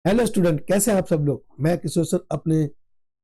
Hello student, कैसे हैं आप सब लोग। मैं किशोर सर अपने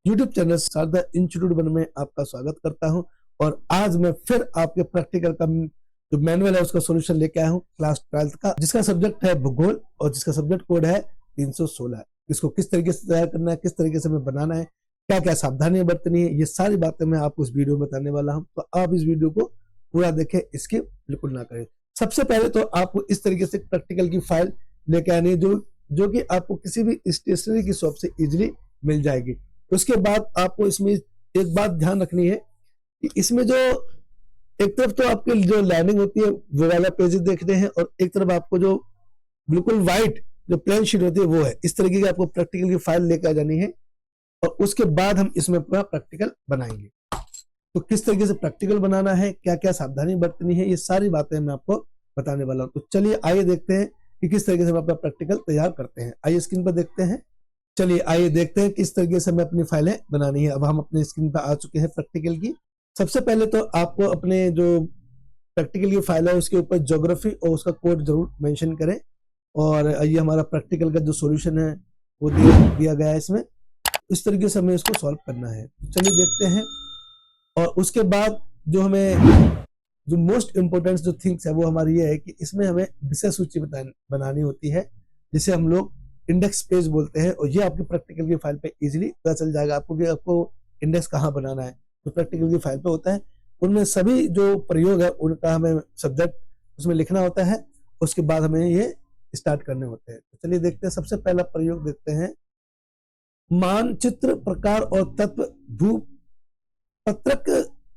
YouTube channel Sharda institute one में आपका स्वागत करता हूं। और आज मैं फिर आपके प्रैक्टिकल का जो मैनुअल है उसका सॉल्यूशन लेके आया हूं क्लास 12th का, जिसका सब्जेक्ट है भूगोल और जिसका सब्जेक्ट कोड है 316। इसको किस तरीके से तैयार करना है, किस तरीके से हमें बनाना है, क्या क्या सावधानियां बरतनी है, ये सारी बातें मैं आपको इस वीडियो में बताने वाला हूँ। तो आप इस वीडियो को पूरा देखें, स्किप बिल्कुल ना करें। सबसे पहले तो आपको इस तरीके से प्रैक्टिकल की फाइल लेके आनी है जो कि आपको किसी भी स्टेशनरी की शॉप से इजीली मिल जाएगी। उसके बाद आपको इसमें एक बात ध्यान रखनी है कि इसमें जो एक तरफ तो आपके जो लाइनिंग होती है वो वाला पेजेस देखने हैं और एक तरफ आपको जो बिल्कुल व्हाइट जो प्लेन शीट होती है वो है। इस तरीके की आपको प्रैक्टिकल की फाइल लेकर आ जानी है और उसके बाद हम इसमें पूरा प्रैक्टिकल बनाएंगे। तो किस तरीके से प्रैक्टिकल बनाना है, क्या क्या सावधानी बरतनी है, ये सारी बातें मैं आपको बताने वाला हूँ। तो चलिए आइए देखते हैं कि किस तरीके से हम अपना प्रैक्टिकल तैयार करते हैं। आइए स्क्रीन पर देखते हैं। चलिए आइए देखते हैं किस तरीके से हमें अपनी फाइलें बनानी है। अब हम अपने स्क्रीन पर आ चुके हैं प्रैक्टिकल की। सबसे पहले तो आपको अपने जो प्रैक्टिकल की फाइल है उसके ऊपर ज्योग्राफी और उसका कोड जरूर मेंशन करें। और ये हमारा प्रैक्टिकल का जो सॉल्यूशन है वो दिया गया है इसमें। इस तरीके से हमें इसको सॉल्व करना है। चलिए देखते हैं। और उसके बाद जो हमें जो मोस्ट इम्पोर्टेंट जो थिंग्स है वो हमारी ये है कि इसमें हमें विषय सूची बनानी होती है, जिसे हम लोग इंडेक्स पेज बोलते हैं। और ये आपकी प्रैक्टिकल की फाइल पे इजीली पता चल जाएगा आपको कि आपको इंडेक्स कहाँ बनाना है। तो प्रैक्टिकल की फाइल पे होता है, उनमें सभी जो प्रयोग है उनका हमें सब्जेक्ट उसमें लिखना होता है। उसके बाद हमें ये स्टार्ट करने होते हैं। तो चलिए देखते हैं। सबसे पहला प्रयोग देखते हैं। मानचित्र प्रकार और तत्व भूपत्रक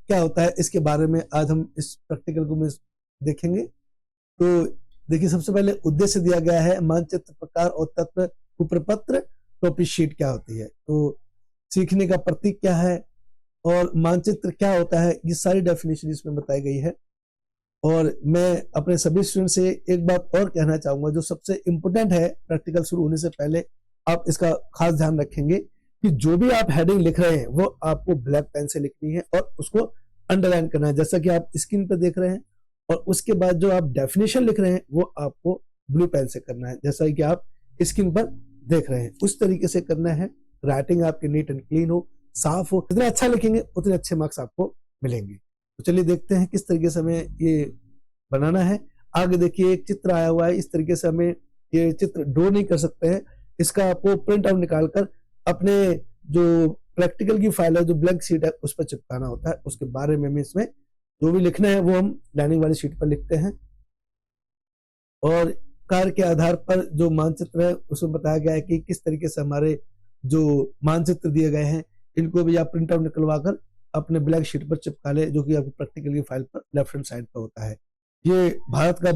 क्या होता है, इसके बारे में आज हम इस प्रैक्टिकल को में देखेंगे। तो देखिए, सबसे पहले उद्देश्य दिया गया है मानचित्र प्रकार और तत्व भूप्रपत्र टॉपी शीट क्या होती है, तो सीखने का प्रतीक क्या है और मानचित्र क्या होता है, ये सारी डेफिनेशन इसमें बताई गई है। और मैं अपने सभी स्टूडेंट से एक बात और कहना चाहूंगा, जो सबसे इंपोर्टेंट है प्रैक्टिकल शुरू होने से पहले आप इसका खास ध्यान रखेंगे कि जो भी आप हेडिंग लिख रहे हैं वो आपको ब्लैक पेन से लिखनी है और उसको अंडरलाइन करना है, जैसा कि आप स्क्रीन पर देख रहे हैं। और उसके बाद जो आप डेफिनेशन लिख रहे हैं वो आपको ब्लू पेन से करना है, जैसा कि आप स्क्रीन पर देख रहे हैं। उस तरीके से करना है। राइटिंग आपकी नीट एंड क्लीन हो, साफ हो। जितना अच्छा लिखेंगे उतने अच्छे मार्क्स आपको मिलेंगे। तो चलिए देखते हैं किस तरीके से हमें ये बनाना है। आगे देखिए, एक चित्र आया हुआ है। इस तरीके से हमें ये चित्र ड्रॉ नहीं कर सकते हैं। इसका आपको प्रिंट आउट निकालकर अपने जो प्रैक्टिकल की फाइल है, जो ब्लैंक शीट है, उस पर चिपकाना होता है। उसके बारे में इसमें जो भी लिखना है वो हम लाइनिंग वाली शीट पर लिखते हैं। और कार्य के आधार पर जो मानचित्र है उसमें बताया गया है कि किस तरीके से हमारे जो मानचित्र दिए गए हैं इनको भी आप प्रिंट आउट निकलवा कर अपने ब्लैंक शीट पर चिपका ले, जो कि आपकी प्रैक्टिकल की फाइल पर लेफ्ट हैंड साइड पर होता है। ये भारत का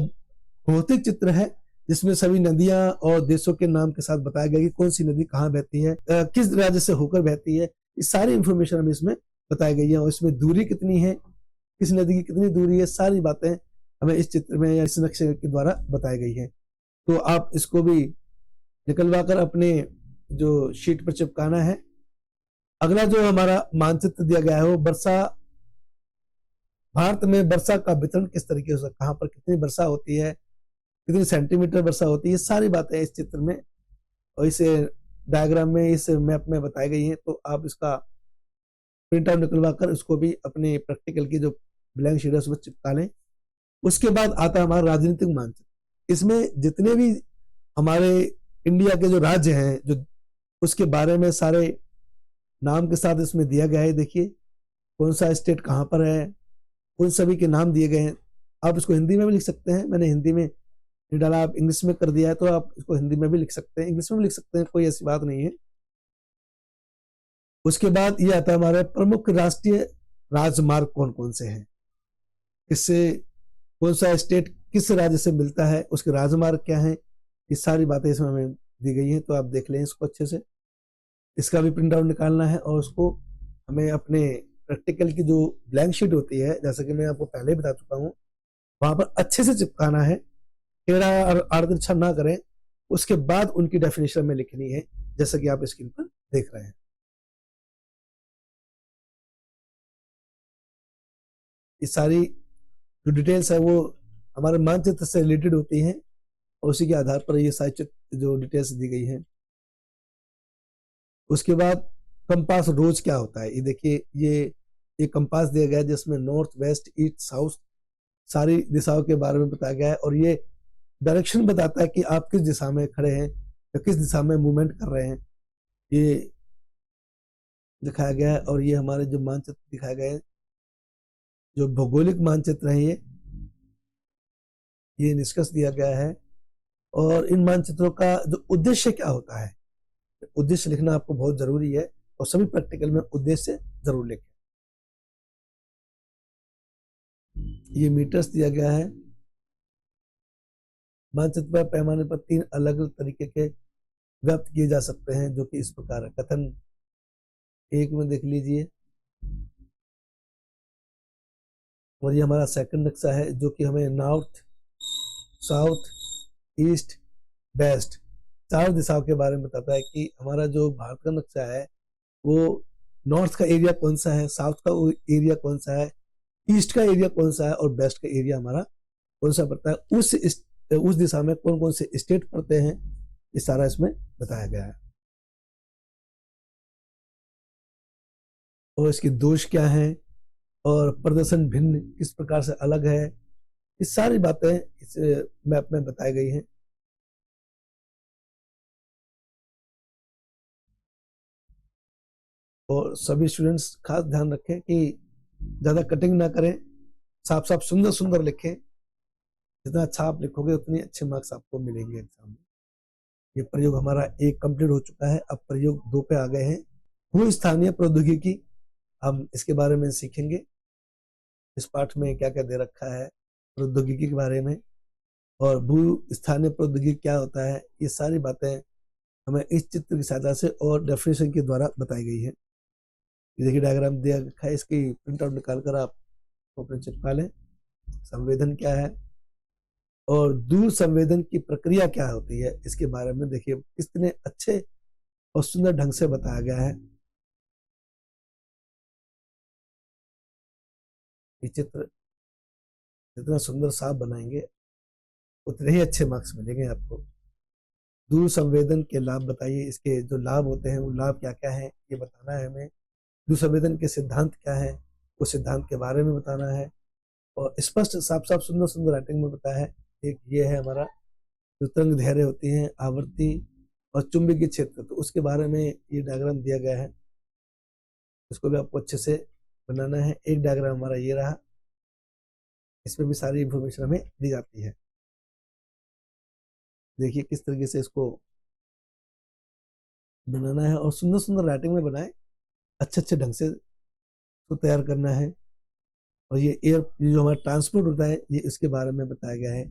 भौतिक चित्र है जिसमें सभी नदियां और देशों के नाम के साथ बताया गया कि कौन सी नदी कहाँ बहती है, किस राज्य से होकर बहती है। ये सारी इंफॉर्मेशन हमें इसमें बताई गई है। और इसमें दूरी कितनी है, किस नदी की कितनी दूरी है, सारी बातें हमें इस चित्र में या इस नक्शे के द्वारा बताई गई है। तो आप इसको भी निकलवा कर अपने जो शीट पर चिपकाना है। अगला जो हमारा मानचित्र दिया गया है वो वर्षा, भारत में वर्षा का वितरण किस तरीके से, कहाँ पर कितनी वर्षा होती है, कितनी सेंटीमीटर वर्षा होती है, सारी बातें इस चित्र में और इस डायग्राम में, इस मैप में बताई गई हैं। तो आप इसका प्रिंट आउट निकलवा कर उसको भी अपने प्रैक्टिकल की जो ब्लैंक शीट है उसमें चिपका लें। उसके बाद आता है हमारा राजनीतिक मानचित्र। इसमें जितने भी हमारे इंडिया के जो राज्य हैं जो उसके बारे में सारे नाम के साथ इसमें दिया गया है। देखिए कौन सा स्टेट कहाँ पर है, उन सभी के नाम दिए गए हैं। आप इसको हिंदी में भी लिख सकते हैं, मैंने हिंदी में नहीं डाला, आप इंग्लिश में कर दिया है तो आप इसको हिंदी में भी लिख सकते हैं, इंग्लिश में भी लिख सकते हैं, कोई ऐसी बात नहीं है। उसके बाद ये आता है हमारे प्रमुख राष्ट्रीय राजमार्ग कौन कौन से हैं, किससे कौन सा स्टेट किस राज्य से मिलता है, उसके राजमार्ग क्या है, ये सारी बातें इसमें हमें दी गई हैं। तो आप देख लें इसको अच्छे से। इसका भी प्रिंट आउट निकालना है और उसको हमें अपने प्रैक्टिकल की जो ब्लैंक शीट होती है, जैसा कि मैं आपको पहले बता चुका हूँ, वहां पर अच्छे से चिपकाना है, टेढ़ा और आर्द्रछा ना करें। उसके बाद उनकी डेफिनेशन में लिखनी है, जैसा कि आप स्क्रीन पर देख रहे हैं। ये सारी जो डिटेल्स है वो हमारे मानचित्र से रिलेटेड होती हैं और उसी के आधार पर ये सारी जो डिटेल्स दी गई हैं। उसके बाद कंपास रोज क्या होता है, ये देखिए ये कंपास दिया गया है जिसमें नॉर्थ वेस्ट ईस्ट साउथ सारी दिशाओं के बारे में बताया गया है, और ये डायरेक्शन बताता है कि आप किस दिशा में खड़े हैं या किस दिशा में मूवमेंट कर रहे हैं, ये दिखाया गया है। और ये हमारे जो मानचित्र दिखाए गए हैं, जो भौगोलिक मानचित्र है, ये निष्कर्ष दिया गया है। और इन मानचित्रों का जो उद्देश्य क्या होता है, उद्देश्य लिखना आपको बहुत जरूरी है, और सभी प्रैक्टिकल में उद्देश्य जरूर लिखें। ये मीटर्स दिया गया है। मानचित्र पर पैमाने पर 3 अलग अलग तरीके के व्यक्त किए जा सकते हैं, जो कि इस प्रकार है। कथन 1 में देख लीजिए, और ये हमारा सेकंड नक्शा है जो कि हमें नॉर्थ साउथ ईस्ट वेस्ट 4 दिशाओं के बारे में बताता है कि हमारा जो भारत का नक्शा है वो नॉर्थ का एरिया कौन सा है, साउथ का एरिया कौन सा है, ईस्ट का एरिया कौन सा है, और वेस्ट का एरिया हमारा कौन सा पड़ता है, उस दिशा में कौन कौन से स्टेट पड़ते हैं, ये सारा इसमें बताया गया है। और इसके दोष क्या है, और प्रदर्शन भिन्न किस प्रकार से अलग है, ये सारी बातें इस मैप में बताई गई हैं। और सभी स्टूडेंट्स खास ध्यान रखें कि ज्यादा कटिंग ना करें, साफ साफ सुंदर सुंदर लिखें। जितना अच्छा आप लिखोगे उतनी अच्छे मार्क्स आपको मिलेंगे एग्जाम में। ये प्रयोग हमारा 1 कंप्लीट हो चुका है, अब प्रयोग 2 पे आ गए हैं। भू स्थानीय प्रौद्योगिकी, हम इसके बारे में सीखेंगे। इस पाठ में क्या क्या दे रखा है प्रौद्योगिकी के बारे में, और भू स्थानीय प्रौद्योगिकी क्या होता है, ये सारी बातें हमें इस चित्र की सहायता से और डेफिनेशन के द्वारा बताई गई है। ये देखिए डायग्राम दिया रखा है, इसकी प्रिंट आउट निकाल कर आप अपने चिपका लें। संवेदन क्या है और दूर संवेदन की प्रक्रिया क्या होती है, इसके बारे में देखिए कितने अच्छे और सुंदर ढंग से बताया गया है। ये चित्र जितना सुंदर साफ बनाएंगे उतने ही अच्छे मार्क्स मिलेंगे आपको। दूर संवेदन के लाभ बताइए, इसके जो लाभ होते हैं वो लाभ क्या क्या है ये बताना है हमें। दूर संवेदन के सिद्धांत क्या है, उस सिद्धांत के बारे में बताना है, और स्पष्ट साफ साफ सुंदर सुंदर राइटिंग में बताया है। एक ये है हमारा जो तरंग दैर्ध्य होती है, आवर्ती और चुंबकीय क्षेत्र, तो उसके बारे में ये डायग्राम दिया गया है। इसको भी आपको अच्छे से बनाना है। एक डायग्राम हमारा ये रहा, इसमें भी सारी इंफॉर्मेशन हमें दी जाती है। देखिए किस तरीके से इसको बनाना है, और सुंदर सुंदर राइटिंग में बनाए, अच्छे अच्छे ढंग से इसको तैयार करना है। और ये एयर जो हमारा ट्रांसपोर्ट होता है, ये इसके बारे में बताया गया है।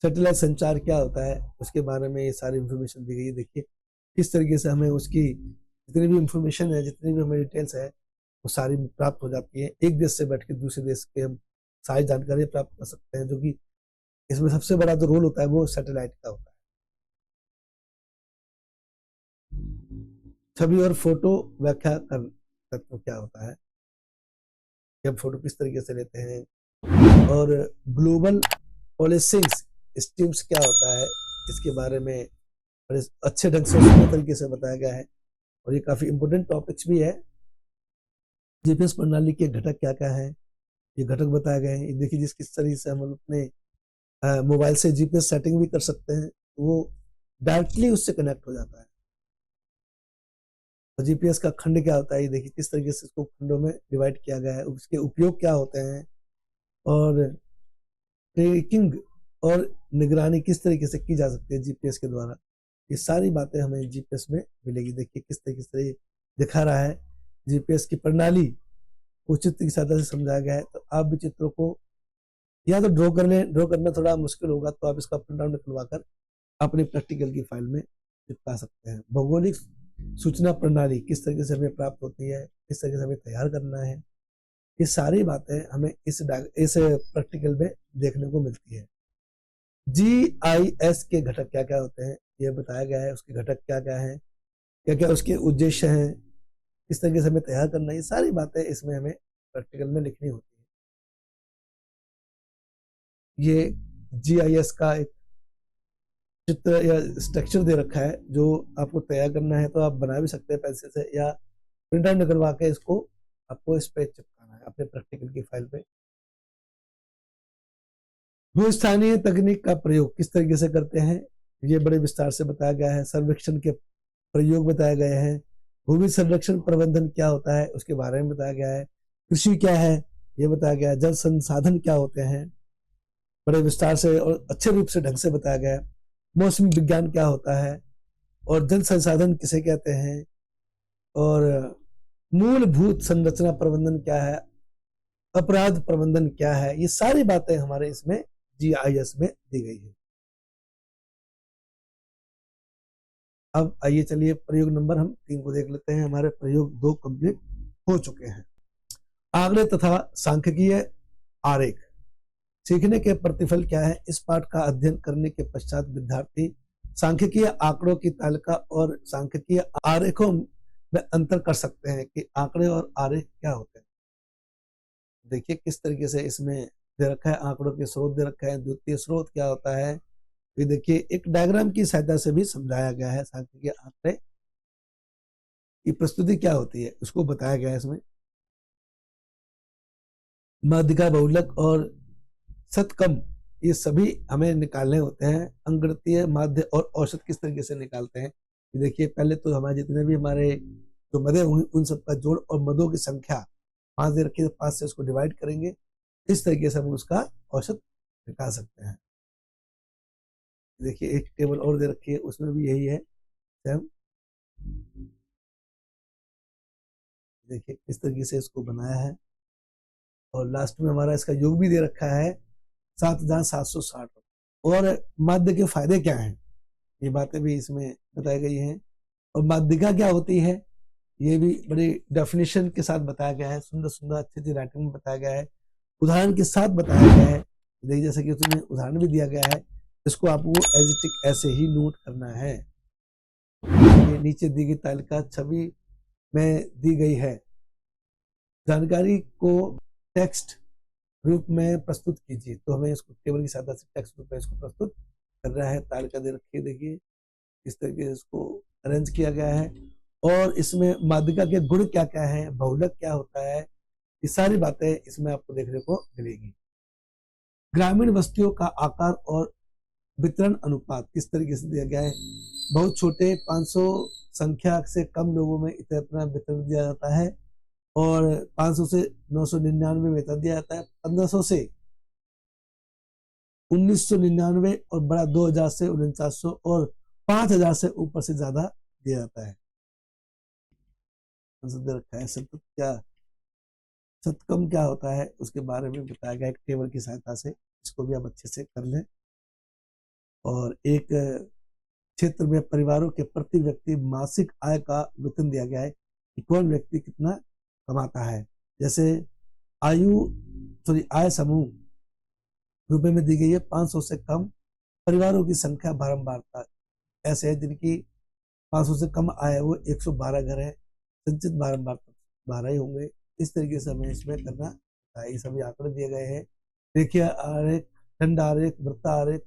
सैटेलाइट संचार क्या होता है उसके बारे में ये सारी इंफॉर्मेशन दी गई है। देखिए किस तरीके से हमें उसकी जितनी भी इंफॉर्मेशन है, जितनी भी हमें डिटेल्स है, वो सारी प्राप्त हो जाती है। एक देश से बैठ के दूसरे देश के हम सारी जानकारी प्राप्त कर सकते हैं, जो कि इसमें सबसे बड़ा जो रोल होता है वो सैटेलाइट का होता है। छवि और फोटो व्याख्या कर तत्व क्या होता है, कि हम फोटो किस तरीके से लेते हैं, और ग्लोबल पॉलिसिंग स्टीम्स क्या होता है, इसके बारे में बड़े अच्छे ढंग से सुंदर तरीके से बताया गया है। और ये काफी इंपोर्टेंट टॉपिक्स भी है। जीपीएस प्रणाली के घटक क्या क्या है, ये घटक बताए गए हैं। देखिए जिस किस तरीके से हम अपने मोबाइल से जीपीएस सेटिंग भी कर सकते हैं, वो डायरेक्टली उससे कनेक्ट हो जाता है। और जीपीएस का खंड क्या होता है, ये देखिए किस तरीके से इसको खंडों में डिवाइड किया गया है, उसके उपयोग क्या होते हैं, और ट्रैकिंग और निगरानी किस तरीके से की जा सकती है जीपीएस के द्वारा, ये सारी बातें हमें जीपीएस में मिलेगी। देखिए किस तरीके से दिखा रहा है जीपीएस की प्रणाली को चित्र की सहायता से समझाया गया है। तो आप भी चित्रों को या तो ड्रॉ कर लें, ड्रॉ करना थोड़ा मुश्किल होगा तो आप इसका प्रिंट आउट निकलवा कर अपनी प्रैक्टिकल की फाइल में चिपका सकते हैं। भौगोलिक सूचना प्रणाली किस तरीके से हमें प्राप्त होती है, किस तरीके से हमें तैयार करना है, ये सारी बातें हमें इस प्रैक्टिकल में देखने को मिलती है। जीआईएस के घटक क्या क्या होते हैं ये बताया गया है, उसके घटक क्या क्या हैं, क्या क्या उसके उद्देश्य हैं, किस तरीके से हमें तैयार करना है, ये सारी बातें इसमें हमें प्रैक्टिकल में लिखनी होती है। ये जीआईएस का एक चित्र या स्ट्रक्चर दे रखा है जो आपको तैयार करना है, तो आप बना भी सकते हैं पेंसिल से, या प्रिंट आउट निकलवा के इसको आपको इस पे चिपकाना है अपने प्रैक्टिकल की फाइल पे। भूस्थानीय तकनीक का प्रयोग किस तरीके से करते हैं, ये बड़े विस्तार से बताया गया है। सर्वेक्षण के प्रयोग बताए गए हैं। भूमि संरक्षण प्रबंधन क्या होता है उसके बारे में बताया गया है। कृषि क्या है ये बताया गया है। जल संसाधन क्या होते हैं, बड़े विस्तार से और अच्छे रूप से ढंग से बताया गया है। मौसम विज्ञान क्या होता है, और जल संसाधन किसे कहते हैं, और मूलभूत संरचना प्रबंधन क्या है, अपराध प्रबंधन क्या है, ये सारी बातें हमारे इसमें GIS में दी गई है। अब आइए चलिए प्रयोग नंबर हम 3 को देख लेते हैं। हमारे प्रयोग 2 कंप्लीट हो चुके हैं। आंकड़े तथा सांख्यिकीय आरेख सीखने के प्रतिफल क्या है। इस पाठ का अध्ययन करने के पश्चात विद्यार्थी सांख्यिकीय आंकड़ों की तालिका और सांख्यिकीय आरेखों में अंतर कर सकते हैं कि आंकड़े और आरेख क्या होते हैं। देखिए किस तरीके से इसमें दे रखा है, आंकड़ों के स्रोत दे रखा है, द्वितीय स्रोत क्या होता है, ये देखिए एक डायग्राम की सहायता से भी समझाया गया है। सांख्यिकीय आंकड़े की प्रस्तुति क्या होती है उसको बताया गया है इसमें। माध्यिका, बहुलक और शतकम ये सभी हमें निकालने होते हैं। अंकगणितीय माध्य और औसत किस तरीके से निकालते हैं, ये देखिए पहले तो हमारे जितने भी हमारे जो मदे होंगे उन सबका जोड़ और मदों की संख्या 5 दे रखी है, 5 से उसको डिवाइड करेंगे, इस तरीके से हम उसका औसत निकाल सकते हैं। देखिए एक टेबल और दे रखी है उसमें भी यही है सेम। देखिए किस तरीके से इसको बनाया है, और लास्ट में हमारा इसका योग भी दे रखा है 7,760। और माध्य के फायदे क्या हैं ये बातें भी इसमें बताई गई हैं। और माध्यिका क्या होती है ये भी बड़ी डेफिनेशन के साथ बताया गया है, सुंदर सुंदर अच्छी अच्छी राइटिंग में बताया गया है, उदाहरण के साथ बताया गया है। देखिए जैसे कि उसमें उदाहरण भी दिया गया है, इसको आपको एज इट इज ऐसे ही नोट करना है। ये नीचे दी गई तालिका छवि में दी गई है। जानकारी को टेक्स्ट रूप में प्रस्तुत कीजिए, तो हमें इसको टेबल की सहायता से टेक्स्ट रूप में इसको प्रस्तुत कर रहा है। तालिका दे रखी है, देखिए इस तरीके से इसको अरेंज किया गया है। और इसमें माध्यिका के गुण क्या क्या है, बहुलक क्या होता है, ये सारी बातें इसमें आपको देखने को मिलेगी। ग्रामीण बस्तियों का आकार और वितरण अनुपात किस तरीके से दिया गया है। बहुत छोटे 500 संख्या से कम लोगों में इतना वितरण दिया जाता है, और 500 से 999 वेतन दिया जाता है। 1500 से 1999 और बड़ा 2000 से 4900 और 5000 से ऊपर से ज्यादा दिया जाता है। रखा है शतकम क्या होता है उसके बारे में बताया गया एक टेबल की सहायता से, इसको भी आप अच्छे से कर लें। और एक क्षेत्र में परिवारों के प्रति व्यक्ति मासिक आय का वेतन दिया गया है कि कौन व्यक्ति कितना कमाता है। जैसे आय समूह रुपए में दी गई है 500 से कम परिवारों की संख्या बारंबारता ऐसे है जिनकी 500 से कम आय है, वो 112 घर है, संचित बारंबार 12 ही होंगे। इस तरीके से हमें इसमें करना है। ये सभी आंकड़े दिए गए हैं। रेखीय आरेख, दंड आरेख, वृत्त आरेख,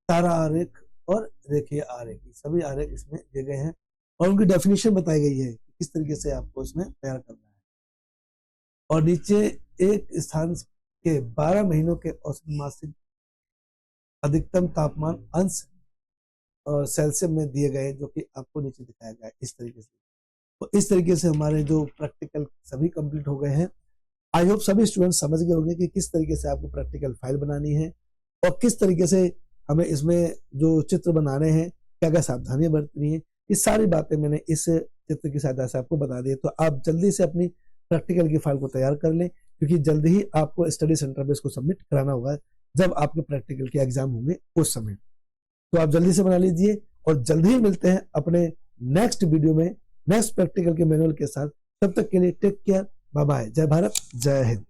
तारा आरेख और रेखीय आरेख, सभी आरेख इसमें दिए गए हैं और उनकी डेफिनेशन बताई गई है किस तरीके से आपको इसमें तैयार करना है। और नीचे एक स्थान के 12 महीनों के औसत मासिक अधिकतम तापमान अंश और सेल्सियस में दिए गए, जो कि आपको नीचे दिखाया गया है इस तरीके से। तो इस तरीके से हमारे जो प्रैक्टिकल सभी कंप्लीट हो गए हैं। आई होप सभी स्टूडेंट समझ गए होंगे कि किस तरीके से आपको प्रैक्टिकल फाइल बनानी है और किस तरीके से हमें इसमें जो चित्र बनाने हैं क्या क्या सावधानियां बरतनी है। ये सारी बातें मैंने इस चित्र की सहायता से आपको बता दी। तो आप जल्दी से अपनी प्रैक्टिकल की फाइल को तैयार कर लें, क्योंकि जल्दी ही आपको स्टडी सेंटर में इसको सबमिट कराना होगा जब आपके प्रैक्टिकल के एग्जाम होंगे उस समय। तो आप जल्दी से बना लीजिए और जल्दी ही मिलते हैं अपने नेक्स्ट वीडियो में नेक्स्ट प्रैक्टिकल के मैनुअल के साथ। तब तक के लिए टेक केयर, बाय बाय, जय भारत, जय हिंद।